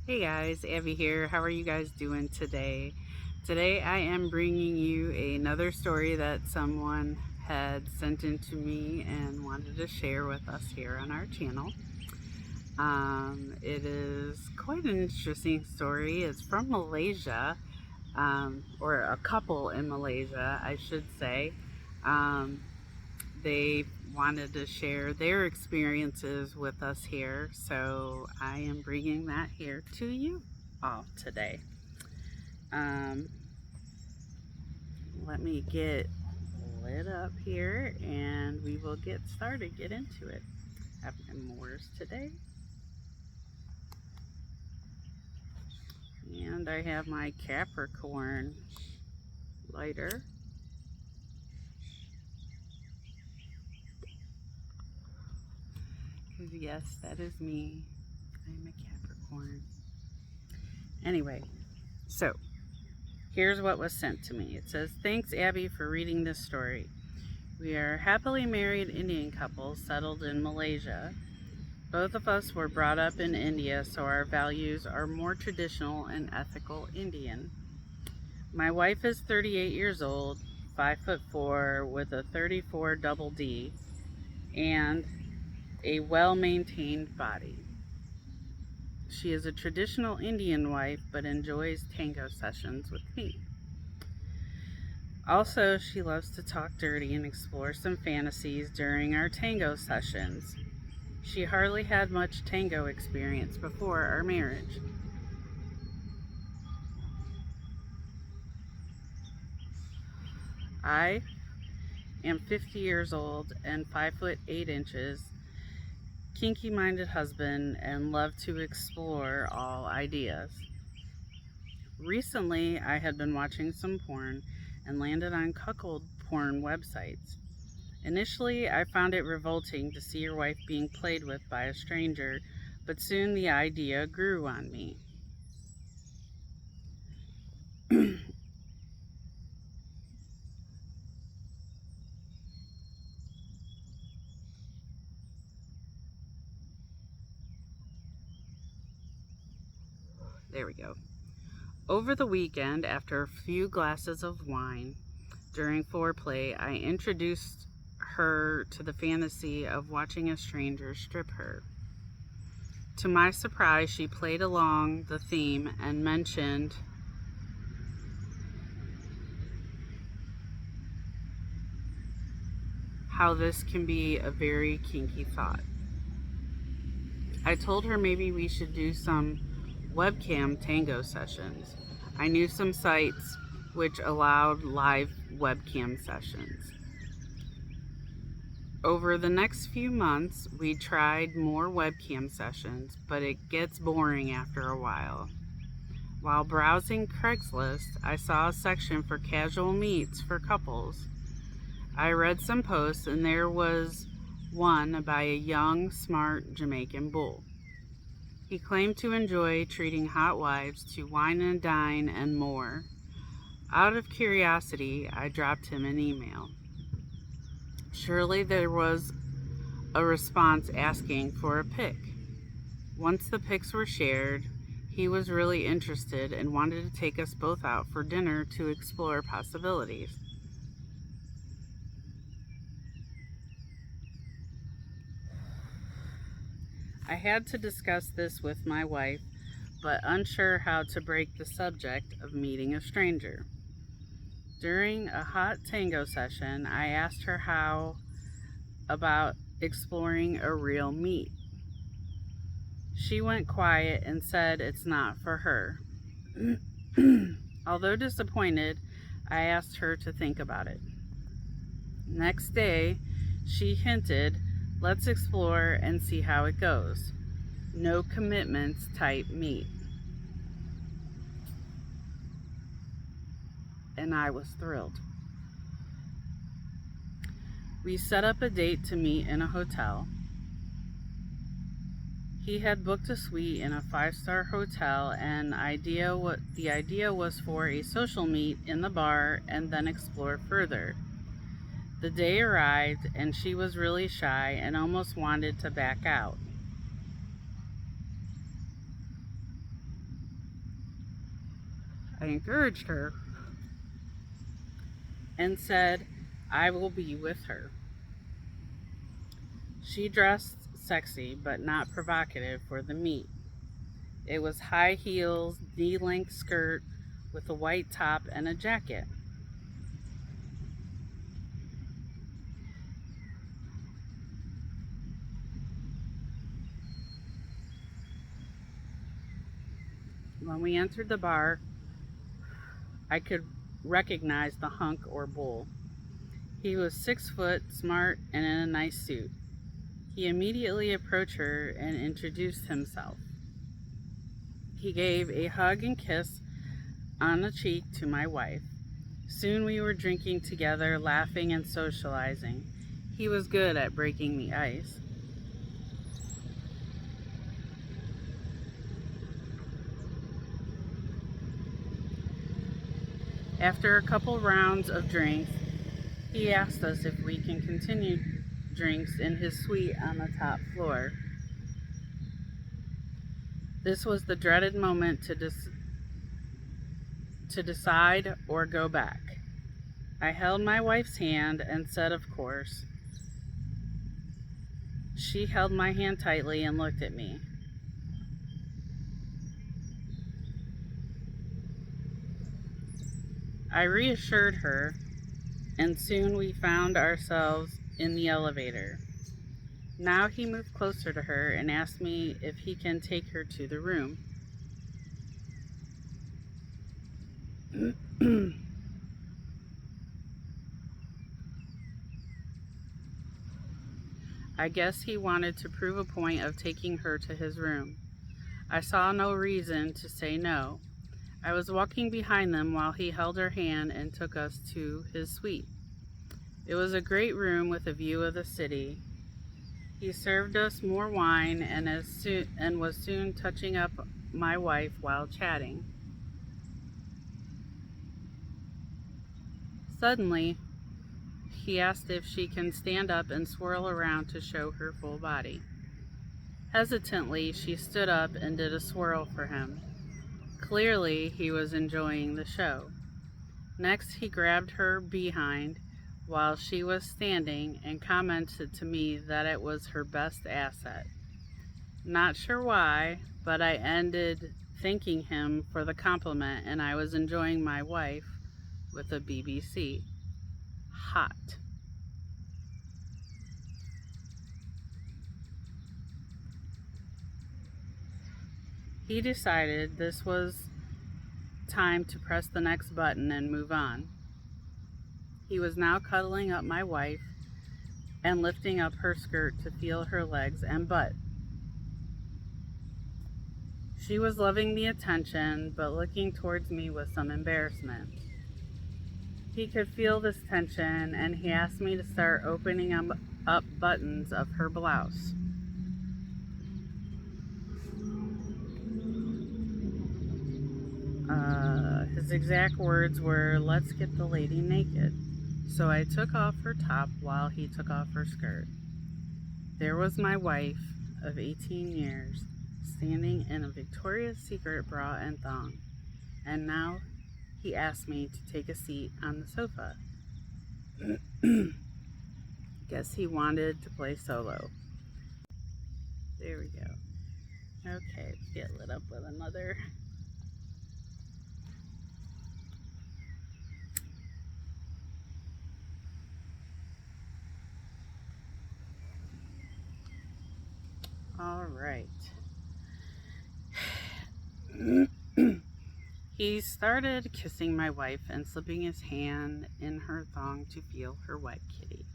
Hey guys, Abby here. How are you guys doing today? Today I am bringing you another story that someone had sent in to me and wanted to share with us here on our channel. It is quite an interesting story. It's from Malaysia, or a couple in Malaysia, I should say. Um, they wanted to share their experiences with us here, so I am bringing that here to you all today. Um, Let me get lit up here and we will get started, get into it. I have my Moors today, and I have my Capricorn lighter. Because yes, that is me. I'm a Capricorn. Anyway, so here's what was sent to me. It says, "Thanks, Abby, for reading this story. We are a happily married Indian couple settled in Malaysia. Both of us were brought up in India, so our values are more traditional and ethical Indian. My wife is 38 years old, 5'4", with a 34 double D, and a well-maintained body. She is a traditional Indian wife, but enjoys tango sessions with me. Also, she loves to talk dirty and explore some fantasies during our tango sessions. She hardly had much tango experience before our marriage. I am 50 years old and 5'8", kinky-minded husband, and love to explore all ideas. Recently, I had been watching some porn and landed on cuckold porn websites. Initially, I found it revolting to see your wife being played with by a stranger, but soon the idea grew on me. There we go. Over the weekend, after a few glasses of wine during foreplay, I introduced her to the fantasy of watching a stranger strip her. To my surprise, she played along the theme and mentioned how this can be a very kinky thought. I told her maybe we should do some webcam tango sessions. I knew some sites which allowed live webcam sessions. Over the next few months, we tried more webcam sessions, but it gets boring after a while. While browsing Craigslist, I saw a section for casual meets for couples. I read some posts, and there was one by a young, smart Jamaican bull. He claimed to enjoy treating hot wives to wine and dine and more. Out of curiosity, I dropped him an email. Surely there was a response asking for a pic. Once the pics were shared, he was really interested and wanted to take us both out for dinner to explore possibilities. I had to discuss this with my wife, but unsure how to break the subject of meeting a stranger. During a hot tango session, I asked her how about exploring a real meet. She went quiet and said it's not for her. Although disappointed, I asked her to think about it. Next day, she hinted, let's explore and see how it goes. No commitments type meet. And I was thrilled. We set up a date to meet in a hotel. He had booked a suite in a 5-star hotel, and the idea was for a social meet in the bar and then explore further. The day arrived, and she was really shy and almost wanted to back out. I encouraged her and said I will be with her. She dressed sexy but not provocative for the meet. It was high heels, knee-length skirt with a white top and a jacket. When we entered the bar, I could recognize the hunk or bull. He was 6 foot, smart, and in a nice suit. He immediately approached her and introduced himself. He gave a hug and kiss on the cheek to my wife. Soon we were drinking together, laughing and socializing. He was good at breaking the ice. After a couple rounds of drinks, he asked us if we can continue drinks in his suite on the top floor. This was the dreaded moment to decide or go back. I held my wife's hand and said, of course. She held my hand tightly and looked at me. I reassured her, and soon we found ourselves in the elevator. Now he moved closer to her and asked me if he can take her to the room. I guess he wanted to prove a point of taking her to his room. I saw no reason to say no. I was walking behind them while he held her hand and took us to his suite. It was a great room with a view of the city. He served us more wine and was soon touching up my wife while chatting. Suddenly, he asked if she can stand up and swirl around to show her full body. Hesitantly, she stood up and did a swirl for him. Clearly, he was enjoying the show. Next, he grabbed her behind while she was standing and commented to me that it was her best asset. Not sure why, but I ended thanking him for the compliment, and I was enjoying my wife with a BBC. Hot. He decided this was time to press the next button and move on. He was now cuddling up my wife and lifting up her skirt to feel her legs and butt. She was loving the attention, but looking towards me with some embarrassment. He could feel this tension, and he asked me to start opening up buttons of her blouse. His exact words were, "Let's get the lady naked." So I took off her top while he took off her skirt. There was my wife of 18 years, standing in a Victoria's Secret bra and thong. And now he asked me to take a seat on the sofa. Guess he wanted to play solo. There we go. Okay, let's get lit up with another. All right. He started kissing my wife and slipping his hand in her thong to feel her wet kitty.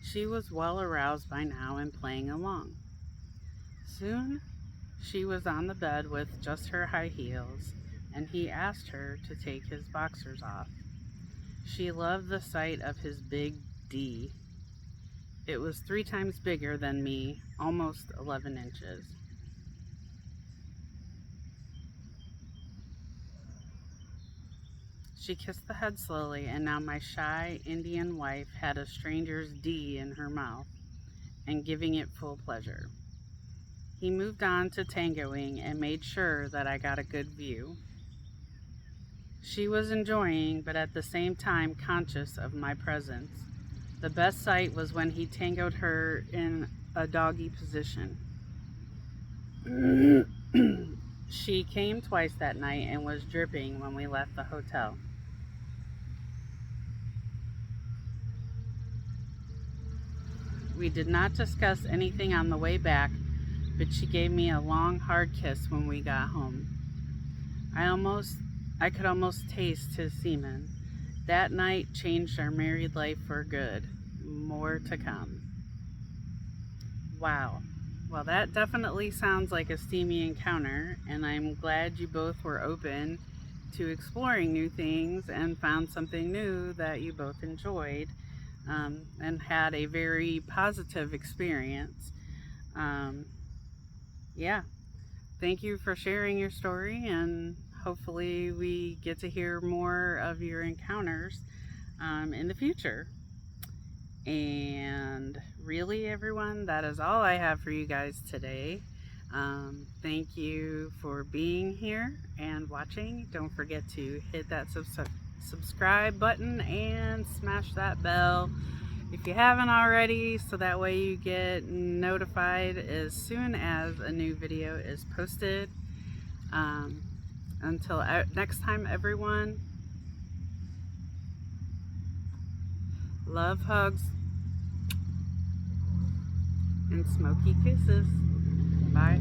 She was well aroused by now and playing along. Soon, she was on the bed with just her high heels, and he asked her to take his boxers off. She loved the sight of his big D. It was 3 times bigger than me, almost 11 inches. She kissed the head slowly, and now my shy Indian wife had a stranger's D in her mouth and giving it full pleasure. He moved on to tangoing and made sure that I got a good view. She was enjoying, but at the same time conscious of my presence. The best sight was when he tangoed her in a doggy position. She came twice that night and was dripping when we left the hotel. We did not discuss anything on the way back, but she gave me a long, hard kiss when we got home. I could almost taste his semen. That night changed our married life for good. More to come. Wow. Well, that definitely sounds like a steamy encounter, and I'm glad you both were open to exploring new things and found something new that you both enjoyed, and had a very positive experience. Um, yeah. Thank you for sharing your story, and hopefully, we get to hear more of your encounters in the future. And really, everyone, that is all I have for you guys today. Thank you for being here and watching. Don't forget to hit that subscribe button and smash that bell if you haven't already, so that way you get notified as soon as a new video is posted. Until next time, everyone, love, hugs, and smoky kisses. Bye.